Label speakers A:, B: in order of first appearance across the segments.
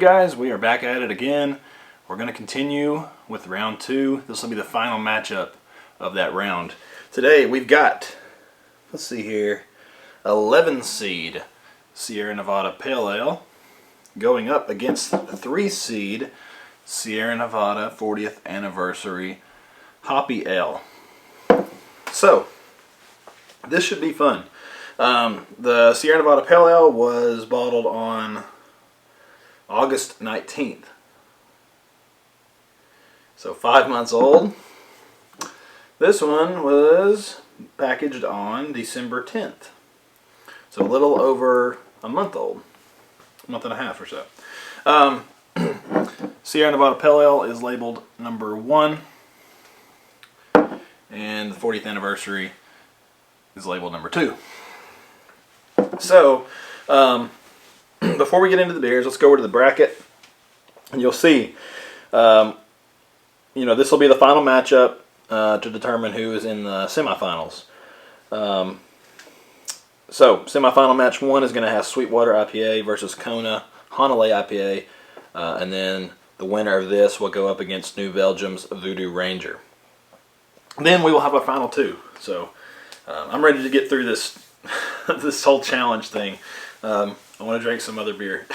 A: guys, we are back at it again. We're going to continue with round 2. This will be the final matchup of that round. Today we've got, let's see here, 11 seed Sierra Nevada Pale Ale going up against 3 seed Sierra Nevada 40th Anniversary Hoppy Ale. So, this should be fun. The Sierra Nevada Pale Ale was bottled on August 19th. So 5 months old. This one was packaged on December 10th. So a little over a month old. A month and a half or so. Sierra Nevada Pale Ale is labeled number 1. And the 40th Anniversary is labeled number 2. So, before we get into the beers, let's go over to the bracket, and you'll see, this will be the final matchup to determine who is in the semifinals. So, semifinal match 1 is going to have Sweetwater IPA versus Kona Hanalei IPA, and then the winner of this will go up against New Belgium's Voodoo Ranger. Then we will have our final 2. So, I'm ready to get through this this whole challenge thing. I want to drink some other beer.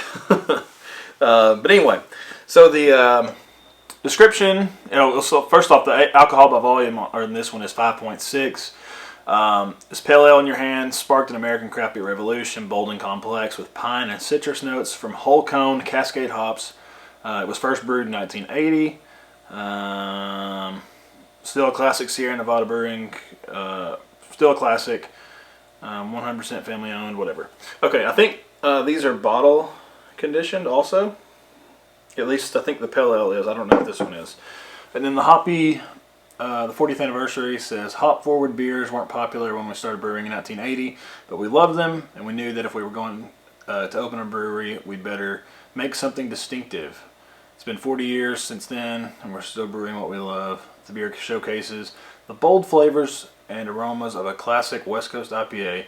A: But anyway, so the description, so first off, the alcohol by volume in this one is 5.6. This pale ale in your hand sparked an American craft beer revolution, bold and complex with pine and citrus notes from whole cone Cascade hops. It was first brewed in 1980. Still a classic Sierra Nevada brewing. Still a classic. 100% family owned, whatever. Okay, I think these are bottle conditioned also. At least I think the pale ale is. I don't know if this one is. And then the hoppy, the 40th Anniversary says, hop forward beers weren't popular when we started brewing in 1980, but we loved them, and we knew that if we were going to open a brewery, we'd better make something distinctive. It's been 40 years since then, and we're still brewing what we love. The beer showcases the bold flavors and aromas of a classic West Coast IPA,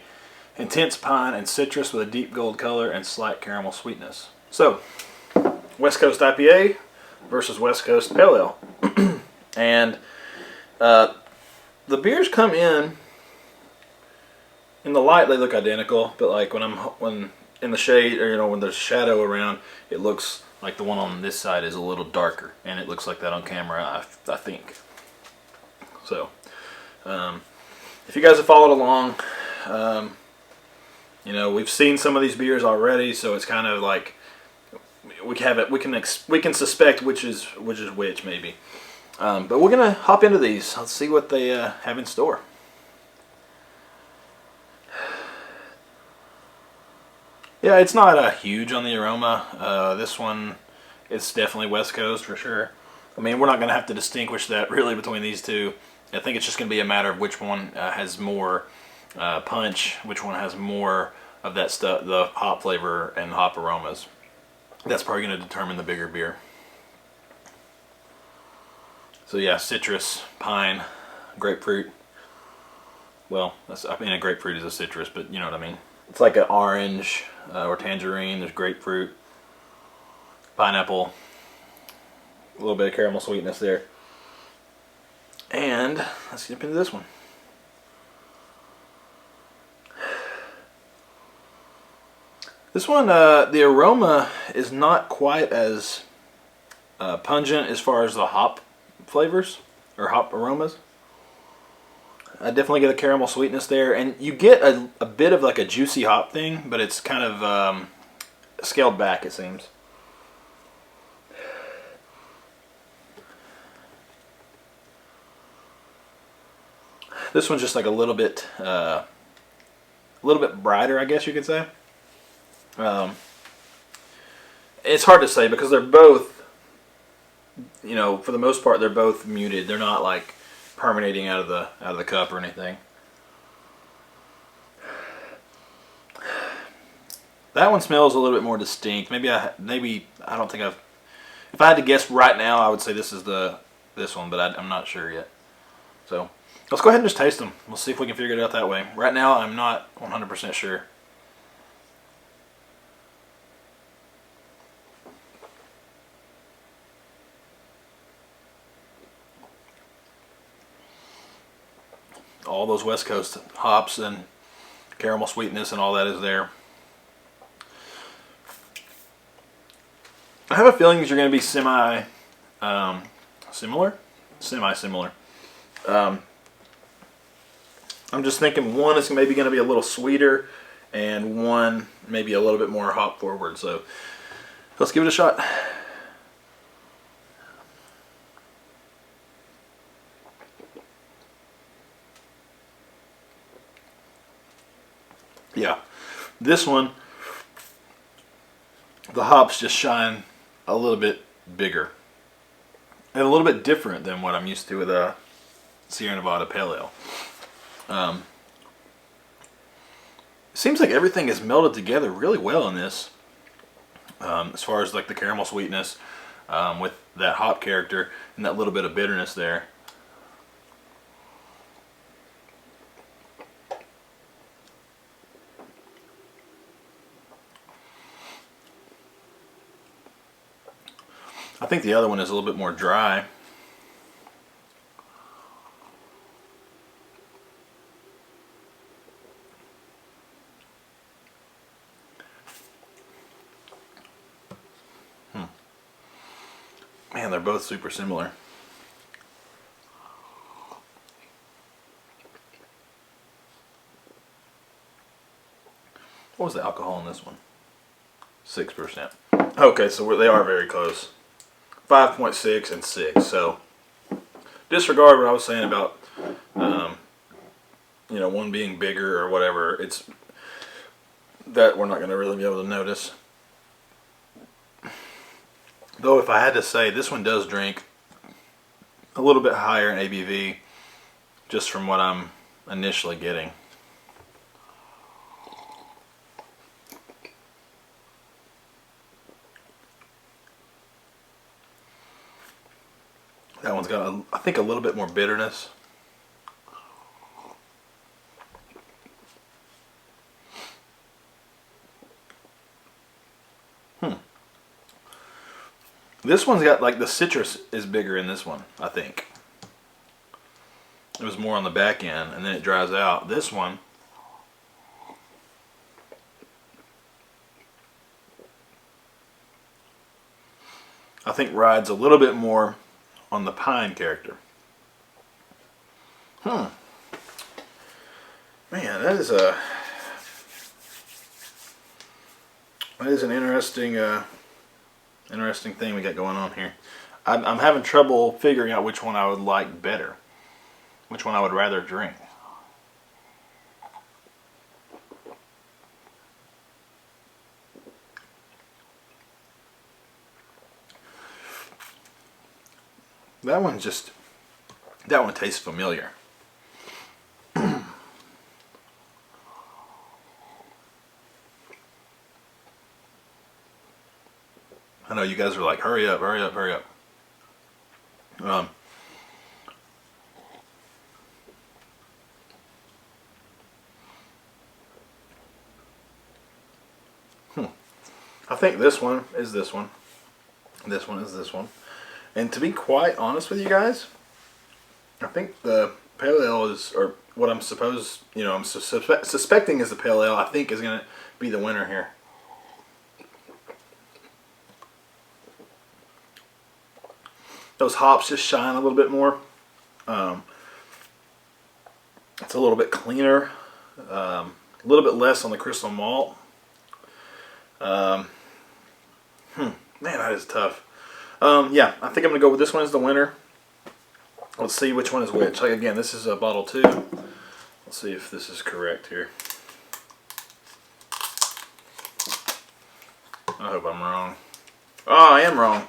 A: intense pine and citrus with a deep gold color and slight caramel sweetness. So, West Coast IPA versus West Coast Pale Ale. And the beers come in the light they look identical, but like when in the shade, or when there's shadow around, it looks like the one on this side is a little darker, and it looks like that on camera, I think. So, if you guys have followed along, we've seen some of these beers already, so it's kind of like we can suspect which is which maybe. But we're gonna hop into these. Let's see what they have in store. Yeah, it's not huge on the aroma. This one, it's definitely West Coast for sure. I mean, we're not gonna have to distinguish that really between these two. I think it's just going to be a matter of which one has more punch, which one has more of that stuff, the hop flavor and hop aromas. That's probably going to determine the bigger beer. So yeah, citrus, pine, grapefruit. Well, a grapefruit is a citrus, but you know what I mean. It's like an orange or tangerine. There's grapefruit, pineapple, a little bit of caramel sweetness there. And let's jump into this one. This one, the aroma is not quite as pungent as far as the hop flavors or hop aromas. I definitely get a caramel sweetness there, and you get a bit of like a juicy hop thing, but it's kind of scaled back, it seems. This one's just like a little bit brighter, I guess you could say. It's hard to say because they're both, for the most part, they're both muted. They're not like permeating out of the cup or anything. That one smells a little bit more distinct. Maybe I don't think I've. If I had to guess right now, I would say this is this one, but I'm not sure yet. So. Let's go ahead and just taste them. We'll see if we can figure it out that way. Right now, I'm not 100% sure. all those West Coast hops and caramel sweetness and all that is there. I have a feeling these are going to be similar. I'm just thinking one is maybe going to be a little sweeter, and one maybe a little bit more hop forward. So let's give it a shot. Yeah, this one, the hops just shine a little bit bigger and a little bit different than what I'm used to with a Sierra Nevada Pale Ale. Seems like everything is melded together really well in this, as far as like the caramel sweetness with that hop character and that little bit of bitterness there. I think the other one is a little bit more dry. Man, they're both super similar. What was the alcohol in this one? 6%. Okay, so they are very close. 5.6 and 6. So disregard what I was saying about one being bigger or whatever. It's that we're not going to really be able to notice. Though if I had to say, this one does drink a little bit higher in ABV just from what I'm initially getting. That one's got, I think, a little bit more bitterness. This one's got, like, the citrus is bigger in this one, I think. It was more on the back end, and then it dries out. This one, I think, rides a little bit more on the pine character. Man, that is an interesting interesting thing we got going on here. I'm having trouble figuring out which one I would like better, which one I would rather drink. That one tastes familiar. I know you guys are like, hurry up, hurry up, hurry up. I think this one is this one. This one is this one. And to be quite honest with you guys, I think the Pale Ale is, or what I'm suspecting is the Pale Ale, I think is going to be the winner here. Those hops just shine a little bit more. It's a little bit cleaner. A little bit less on the crystal malt. Man, that is tough. Yeah, I think I'm going to go with this one as the winner. Let's see which one is which. Like, again, this is a bottle 2. Let's see if this is correct here. I hope I'm wrong. Oh, I am wrong.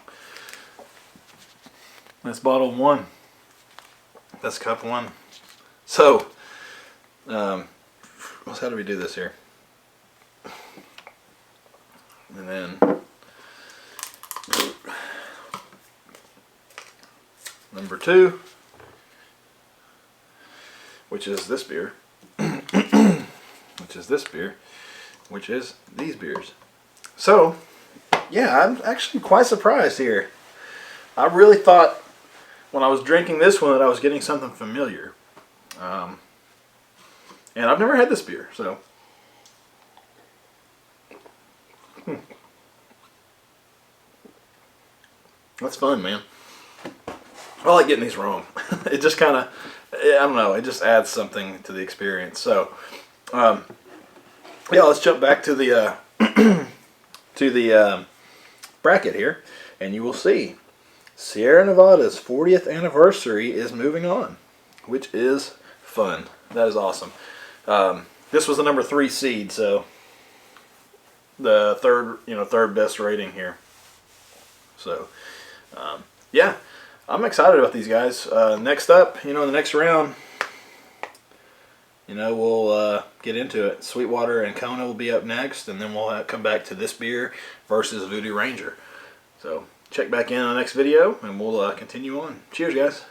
A: That's bottle 1. That's cup 1. So, how do we do this here? And then number 2, which is this beer, which is this beer, which is these beers. So, yeah, I'm actually quite surprised here. I really thought when I was drinking this one that I was getting something familiar. And I've never had this beer, so. That's fun, man. I like getting these wrong. It just kind of, I don't know, it just adds something to the experience. So, yeah, let's jump back to the bracket here, and you will see Sierra Nevada's 40th anniversary is moving on, which is fun. That is awesome. This was the number 3 seed, so the third best rating here. So, yeah, I'm excited about these guys. Next up, in the next round, we'll get into it. Sweetwater and Kona will be up next, and then we'll come back to this beer versus Voodoo Ranger. So check back in on the next video, and we'll continue on. Cheers, guys.